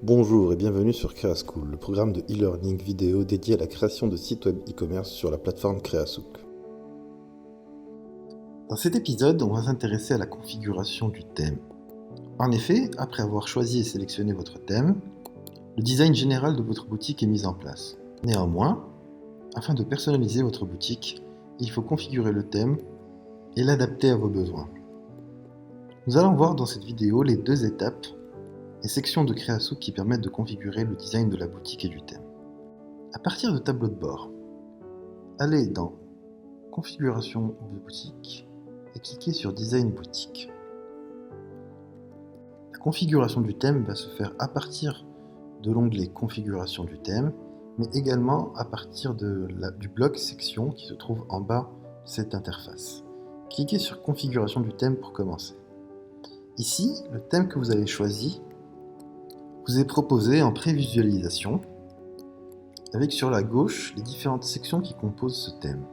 Bonjour et bienvenue sur CreaSchool, le programme de e-learning vidéo dédié à la création de sites web e-commerce sur la plateforme Creasouk. Dans cet épisode, on va s'intéresser à la configuration du thème. En effet, après avoir choisi et sélectionné votre thème, le design général de votre boutique est mis en place. Néanmoins, afin de personnaliser votre boutique, il faut configurer le thème et l'adapter à vos besoins. Nous allons voir dans cette vidéo les deux étapes et sections de Creasouk qui permettent de configurer le design de la boutique et du thème. À partir de tableau de bord, allez dans Configuration de boutique et cliquez sur Design boutique. La configuration du thème va se faire à partir de l'onglet Configuration du thème, mais également à partir du bloc Section qui se trouve en bas de cette interface. Cliquez sur Configuration du thème pour commencer. Ici, le thème que vous avez choisi vous est proposé en prévisualisation, avec sur la gauche les différentes sections qui composent ce thème.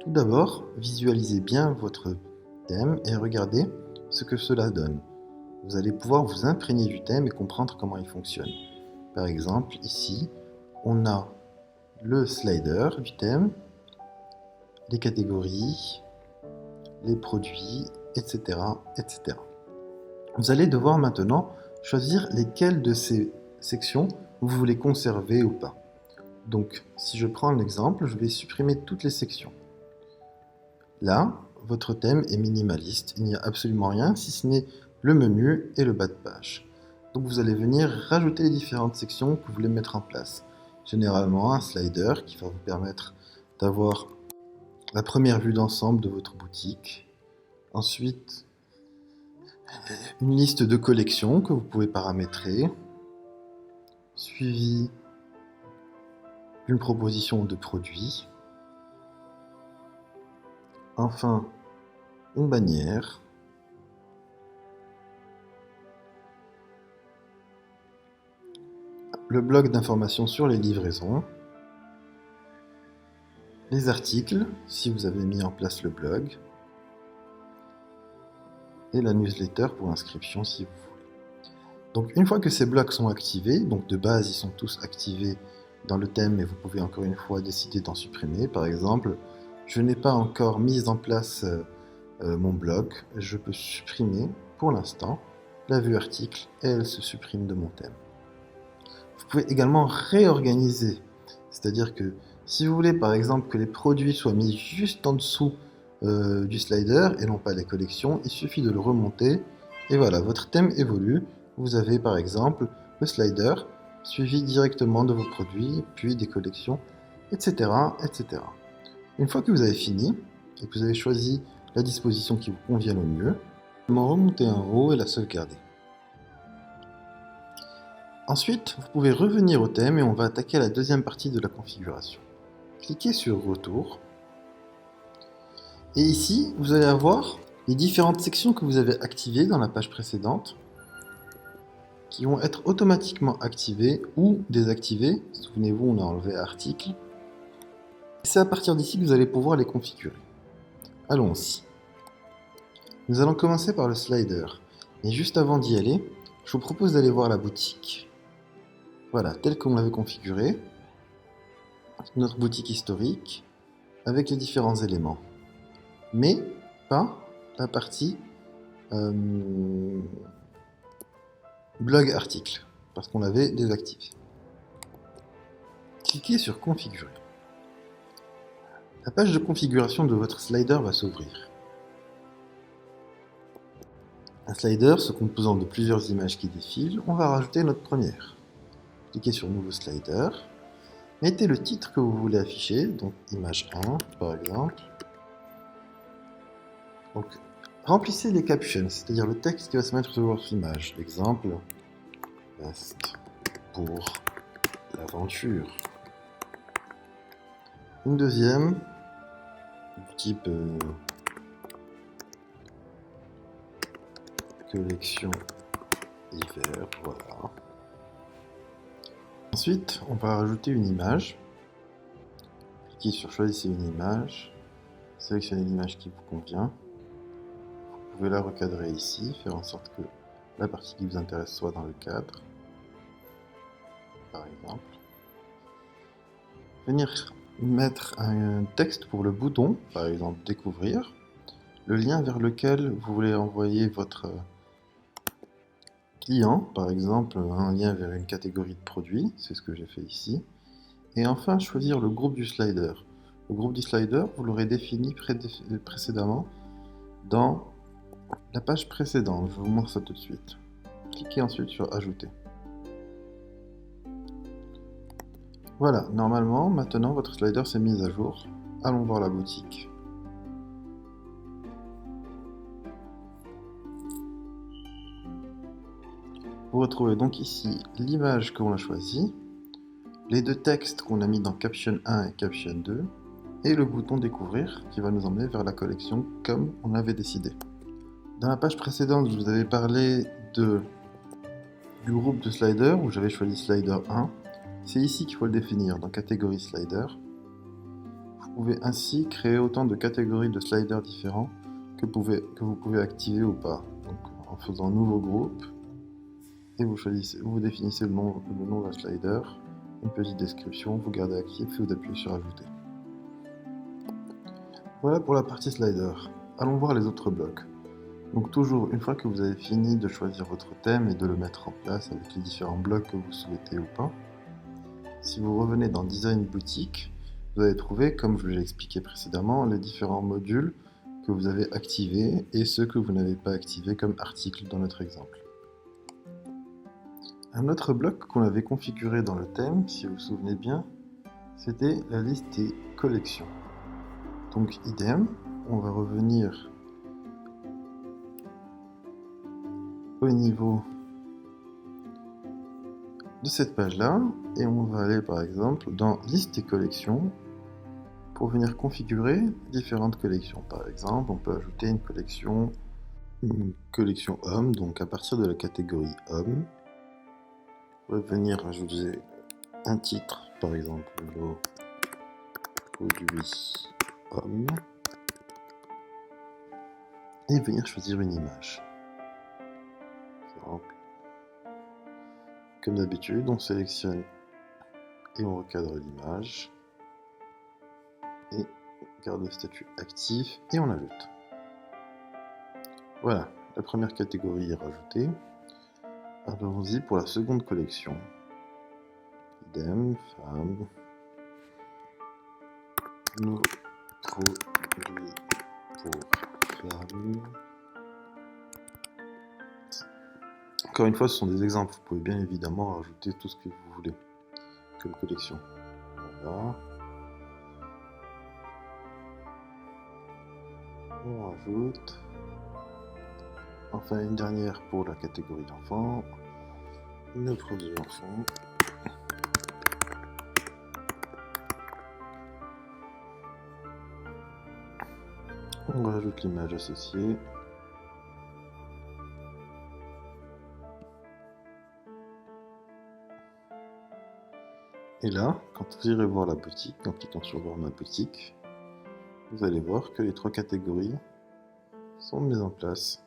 Tout d'abord, visualisez bien votre thème et regardez ce que cela donne. Vous allez pouvoir vous imprégner du thème et comprendre comment il fonctionne. Par exemple, ici, on a le slider du thème, les catégories, les produits, etc., etc. Vous allez devoir maintenant choisir lesquelles de ces sections vous voulez conserver ou pas. Donc, si je prends l'exemple, je vais supprimer toutes les sections. Là, votre thème est minimaliste, il n'y a absolument rien si ce n'est le menu et le bas de page. Donc vous allez venir rajouter les différentes sections que vous voulez mettre en place. Généralement un slider qui va vous permettre d'avoir la première vue d'ensemble de votre boutique. Ensuite, une liste de collections que vous pouvez paramétrer, suivi d'une proposition de produits. Enfin, une bannière. Le bloc d'informations sur les livraisons, les articles, si vous avez mis en place le blog, et la newsletter pour inscription si vous voulez. Donc une fois que ces blocs sont activés, donc de base ils sont tous activés dans le thème, mais vous pouvez encore une fois décider d'en supprimer. Par exemple, je n'ai pas encore mis en place mon blog, je peux supprimer pour l'instant la vue article et elle se supprime de mon thème. Vous pouvez également réorganiser, c'est-à-dire que si vous voulez par exemple que les produits soient mis juste en dessous du slider et non pas les collections, il suffit de le remonter et voilà, votre thème évolue. Vous avez par exemple le slider suivi directement de vos produits, puis des collections, etc., etc. Une fois que vous avez fini et que vous avez choisi la disposition qui vous convient le mieux, vous remontez en haut et la sauvegarder. Ensuite, vous pouvez revenir au thème et on va attaquer la deuxième partie de la configuration. Cliquez sur Retour. Et ici, vous allez avoir les différentes sections que vous avez activées dans la page précédente qui vont être automatiquement activées ou désactivées. Souvenez-vous, on a enlevé article. C'est à partir d'ici que vous allez pouvoir les configurer. Allons-y. Nous allons commencer par le slider. Mais juste avant d'y aller, je vous propose d'aller voir la boutique. Voilà, tel qu'on l'avait configuré, notre boutique historique, avec les différents éléments. Mais pas la partie blog article, parce qu'on l'avait désactivé. Cliquez sur Configurer. La page de configuration de votre slider va s'ouvrir. Un slider se composant de plusieurs images qui défilent, on va rajouter notre première. Cliquez sur Nouveau slider. Mettez le titre que vous voulez afficher, donc image 1 par exemple. Donc, remplissez les captions, c'est-à-dire le texte qui va se mettre sur votre image. Exemple, veste pour l'aventure. Une deuxième, du type collection hiver, voilà. Ensuite, on va rajouter une image. Cliquez sur Choisissez une image. Sélectionnez l'image qui vous convient. Vous pouvez la recadrer ici, faire en sorte que la partie qui vous intéresse soit dans le cadre. par exemple. Venir mettre un texte pour le bouton, par exemple découvrir, le lien vers lequel vous voulez envoyer votre client, par exemple un lien vers une catégorie de produits, c'est ce que j'ai fait ici, et enfin choisir le groupe du slider. Le groupe du slider, vous l'aurez défini précédemment dans la page précédente, je vous montre ça tout de suite. Cliquez ensuite sur ajouter. Voilà, normalement, maintenant votre slider s'est mis à jour. Allons voir la boutique. Vous retrouvez donc ici l'image qu'on a choisie, les deux textes qu'on a mis dans Caption 1 et Caption 2, et le bouton découvrir qui va nous emmener vers la collection comme on avait décidé. Dans la page précédente, je vous avais parlé du groupe de sliders où j'avais choisi slider 1. C'est ici qu'il faut le définir, dans catégorie slider. Vous pouvez ainsi créer autant de catégories de sliders différents que vous pouvez activer ou pas. Donc, en faisant nouveau groupe, et vous définissez le nom d'un slider, une petite description, vous gardez actif et vous appuyez sur ajouter. Voilà pour la partie slider. Allons voir les autres blocs. Donc toujours, une fois que vous avez fini de choisir votre thème et de le mettre en place avec les différents blocs que vous souhaitez ou pas, si vous revenez dans Design Boutique, vous allez trouver, comme je l'ai expliqué précédemment, les différents modules que vous avez activés et ceux que vous n'avez pas activés comme articles dans notre exemple. Un autre bloc qu'on avait configuré dans le thème, si vous vous souvenez bien, c'était la liste des collections. Donc idem, on va revenir au niveau de cette page-là, et on va aller par exemple dans liste des collections pour venir configurer différentes collections. Par exemple, on peut ajouter une collection homme, donc à partir de la catégorie homme, on va venir ajouter un titre, par exemple le produit homme, et venir choisir une image. Par exemple, comme d'habitude, on sélectionne et on recadre l'image, et garde le statut actif, et on ajoute. Voilà, la première catégorie est rajoutée. Allons-y pour la seconde collection. Idem, femme, nos produits pour femmes. Encore une fois, ce sont des exemples. Vous pouvez bien évidemment rajouter tout ce que vous voulez comme collection. Voilà. On rajoute. Enfin, une dernière pour la catégorie d'enfants. Le produit enfant. On rajoute l'image associée. Et là, quand vous irez voir la boutique, en cliquant sur voir ma boutique, vous allez voir que les trois catégories sont mises en place.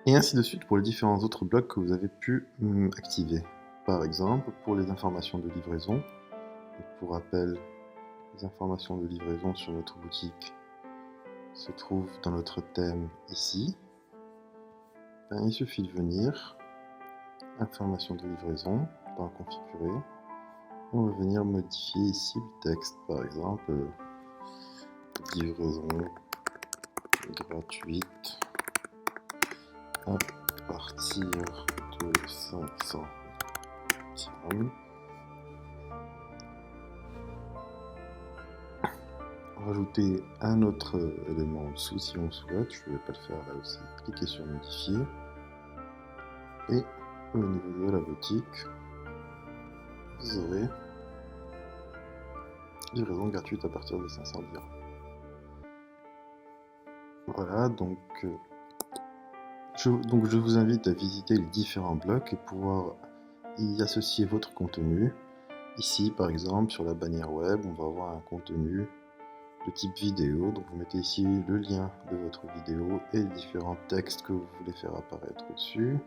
Et ainsi de suite pour les différents autres blocs que vous avez pu activer. Par exemple, pour les informations de livraison, pour rappel, les informations de livraison sur notre boutique se trouvent dans notre thème ici. Il suffit de venir, informations de livraison, dans configurer, on va venir modifier ici le texte, par exemple, livraison gratuite à partir de 500 dirhams. Rajouter un autre élément en dessous si on souhaite, je ne vais pas le faire là aussi. Cliquez sur modifier et au niveau de la boutique, vous aurez livraison gratuite à partir de 500 dirhams. Voilà, donc je vous invite à visiter les différents blocs et pouvoir y associer votre contenu. Ici, par exemple, sur la bannière web, on va avoir un contenu le type vidéo, donc vous mettez ici le lien de votre vidéo et les différents textes que vous voulez faire apparaître au-dessus.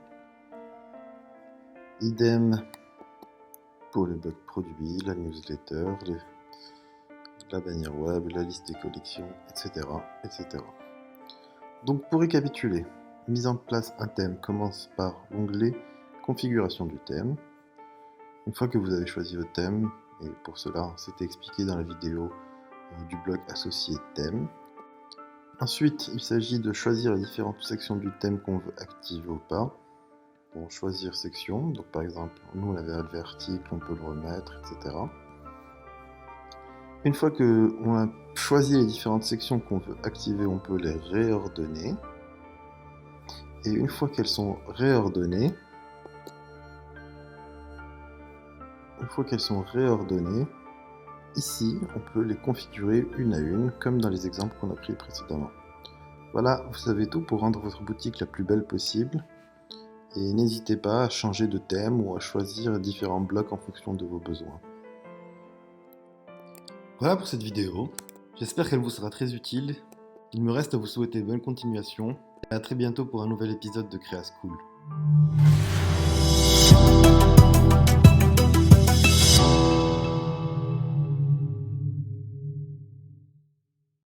Idem pour le blog produit, la newsletter, la bannière web, la liste des collections, etc., etc. Donc pour récapituler, mise en place un thème commence par l'onglet configuration du thème. Une fois que vous avez choisi votre thème, et pour cela c'était expliqué dans la vidéo du blog associé thème. Ensuite, il s'agit de choisir les différentes sections du thème qu'on veut activer ou pas. Bon, choisir section, donc par exemple, nous on avait relevé article, on peut le remettre, etc. Une fois qu'on a choisi les différentes sections qu'on veut activer, on peut les réordonner. Et une fois qu'elles sont réordonnées, ici, on peut les configurer une à une, comme dans les exemples qu'on a pris précédemment. Voilà, vous savez tout pour rendre votre boutique la plus belle possible. Et n'hésitez pas à changer de thème ou à choisir différents blocs en fonction de vos besoins. Voilà pour cette vidéo. J'espère qu'elle vous sera très utile. Il me reste à vous souhaiter bonne continuation. Et à très bientôt pour un nouvel épisode de Créa School.